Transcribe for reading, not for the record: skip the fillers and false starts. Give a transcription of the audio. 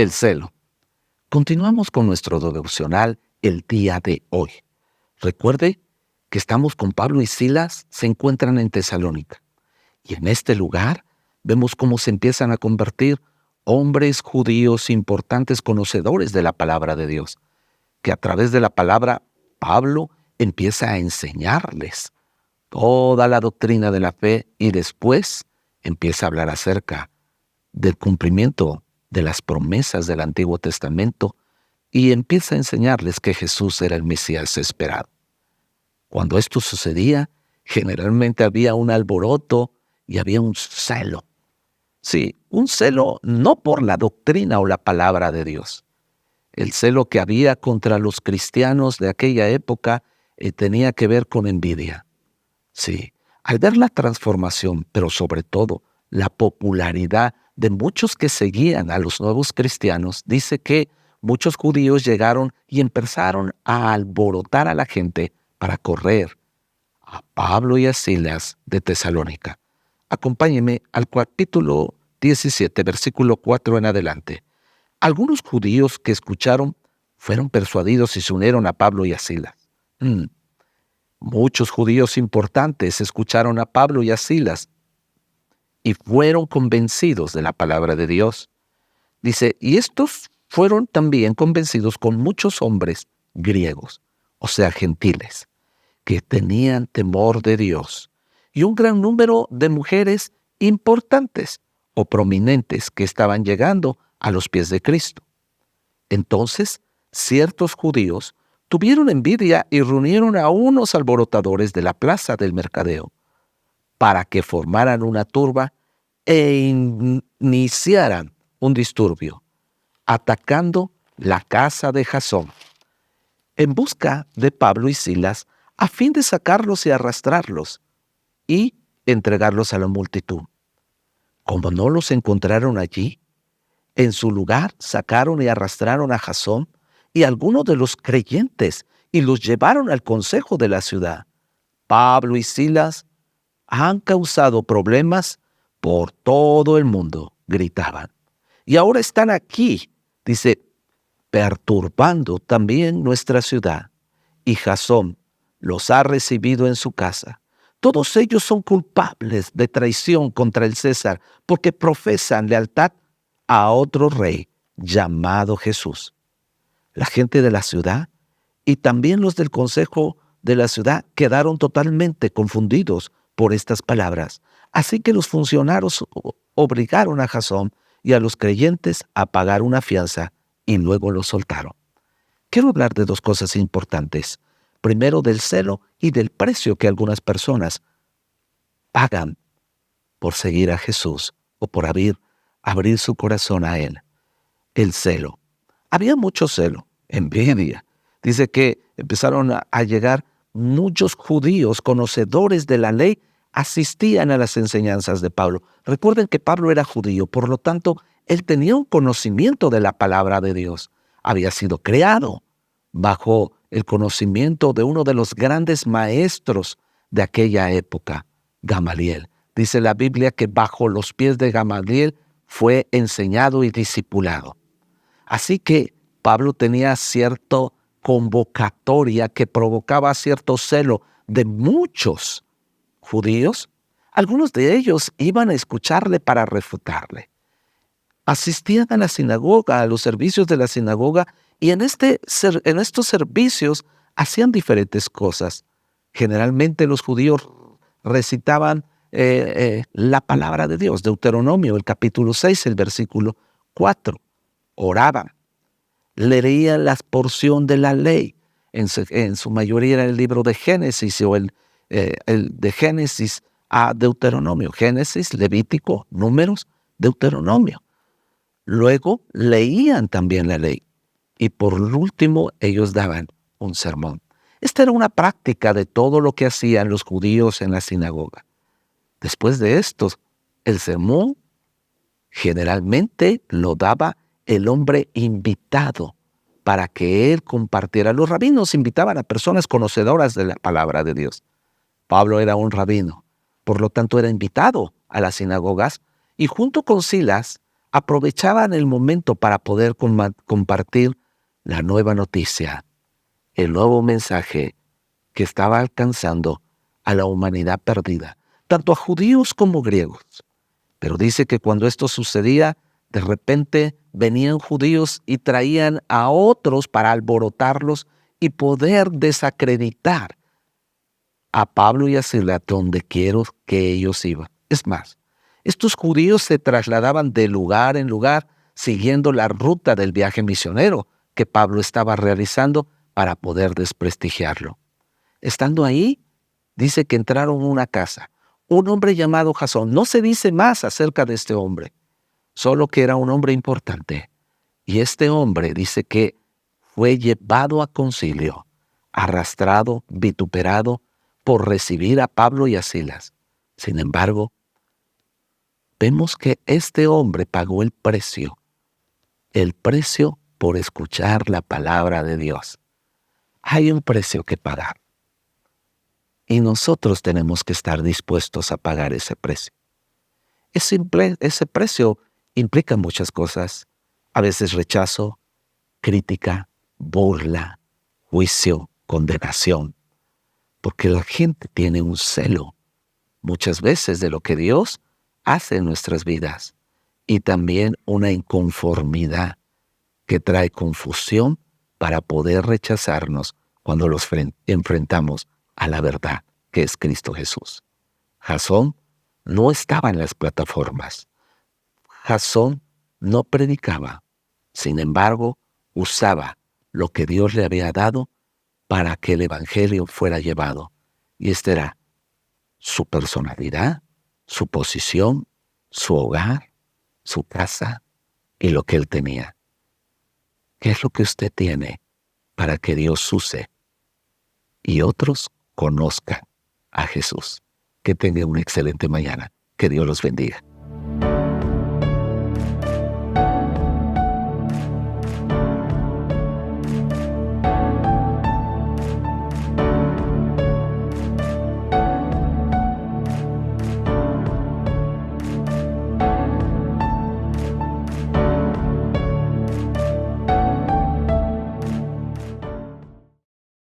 El celo. Continuamos con nuestro devocional el día de hoy. Recuerde que estamos con Pablo y Silas, se encuentran en Tesalónica. Y en este lugar vemos cómo se empiezan a convertir hombres judíos importantes conocedores de la palabra de Dios, que a través de la palabra Pablo empieza a enseñarles toda la doctrina de la fe y después empieza a hablar acerca del cumplimiento de las promesas del Antiguo Testamento y empieza a enseñarles que Jesús era el Mesías esperado. Cuando esto sucedía, generalmente había un alboroto y había un celo. Sí, un celo no por la doctrina o la palabra de Dios. El celo que había contra los cristianos de aquella época tenía que ver con envidia. Sí, al ver la transformación, pero sobre todo la popularidad de muchos que seguían a los nuevos cristianos, dice que muchos judíos llegaron y empezaron a alborotar a la gente para correr a Pablo y a Silas de Tesalónica. Acompáñeme al capítulo 17, versículo 4 en adelante. Algunos judíos que escucharon fueron persuadidos y se unieron a Pablo y a Silas. Muchos judíos importantes escucharon a Pablo y a Silas y fueron convencidos de la palabra de Dios. Dice, y estos fueron también convencidos con muchos hombres griegos, o sea, gentiles, que tenían temor de Dios, y un gran número de mujeres importantes o prominentes que estaban llegando a los pies de Cristo. Entonces, ciertos judíos tuvieron envidia y reunieron a unos alborotadores de la plaza del mercadeo para que formaran una turba e iniciaran un disturbio, atacando la casa de Jasón, en busca de Pablo y Silas, a fin de sacarlos y arrastrarlos y entregarlos a la multitud. Como no los encontraron allí, en su lugar sacaron y arrastraron a Jasón y algunos de los creyentes y los llevaron al consejo de la ciudad. Pablo y Silas han causado problemas por todo el mundo, gritaban. Y ahora están aquí, dice, perturbando también nuestra ciudad. Y Jasón los ha recibido en su casa. Todos ellos son culpables de traición contra el César porque profesan lealtad a otro rey llamado Jesús. La gente de la ciudad y también los del consejo de la ciudad quedaron totalmente confundidos por estas palabras. Así que los funcionarios obligaron a Jasón y a los creyentes a pagar una fianza y luego los soltaron. Quiero hablar de dos cosas importantes. Primero, del celo y del precio que algunas personas pagan por seguir a Jesús o por abrir su corazón a Él. El celo. Había mucho celo, envidia. Dice que empezaron a llegar muchos judíos conocedores de la ley, asistían a las enseñanzas de Pablo. Recuerden que Pablo era judío, por lo tanto, él tenía un conocimiento de la palabra de Dios. Había sido creado bajo el conocimiento de uno de los grandes maestros de aquella época, Gamaliel. Dice la Biblia que bajo los pies de Gamaliel fue enseñado y discipulado. Así que Pablo tenía cierta convocatoria que provocaba cierto celo de muchos judíos. Algunos de ellos iban a escucharle para refutarle. Asistían a la sinagoga, a los servicios de la sinagoga, y en estos servicios hacían diferentes cosas. Generalmente los judíos recitaban la palabra de Dios, Deuteronomio, el capítulo 6, el versículo 4. Oraban, leían la porción de la ley. En su mayoría era el libro de Génesis o el de Génesis a Deuteronomio. Génesis, Levítico, Números, Deuteronomio. Luego leían también la ley. Y por último, ellos daban un sermón. Esta era una práctica de todo lo que hacían los judíos en la sinagoga. Después de esto, el sermón generalmente lo daba el hombre invitado para que él compartiera. Los rabinos invitaban a personas conocedoras de la palabra de Dios. Pablo era un rabino, por lo tanto era invitado a las sinagogas y junto con Silas aprovechaban el momento para poder compartir la nueva noticia, el nuevo mensaje que estaba alcanzando a la humanidad perdida, tanto a judíos como griegos. Pero dice que cuando esto sucedía, de repente venían judíos y traían a otros para alborotarlos y poder desacreditar a Pablo y a Silas donde quiero que ellos iban. Es más, estos judíos se trasladaban de lugar en lugar siguiendo la ruta del viaje misionero que Pablo estaba realizando para poder desprestigiarlo. Estando ahí, dice que entraron a una casa. Un hombre llamado Jasón. No se dice más acerca de este hombre, solo que era un hombre importante. Y este hombre dice que fue llevado a concilio, arrastrado, vituperado por recibir a Pablo y a Silas. Sin embargo, vemos que este hombre pagó el precio por escuchar la palabra de Dios. Hay un precio que pagar. Y nosotros tenemos que estar dispuestos a pagar ese precio. Ese precio implica muchas cosas. A veces rechazo, crítica, burla, juicio, condenación. Porque la gente tiene un celo muchas veces de lo que Dios hace en nuestras vidas. Y también una inconformidad que trae confusión para poder rechazarnos cuando los enfrentamos a la verdad que es Cristo Jesús. Jasón no estaba en las plataformas. Jasón no predicaba. Sin embargo, usaba lo que Dios le había dado para que el evangelio fuera llevado. Y esta era su personalidad, su posición, su hogar, su casa y lo que él tenía. ¿Qué es lo que usted tiene para que Dios use y otros conozcan a Jesús? Que tenga una excelente mañana. Que Dios los bendiga.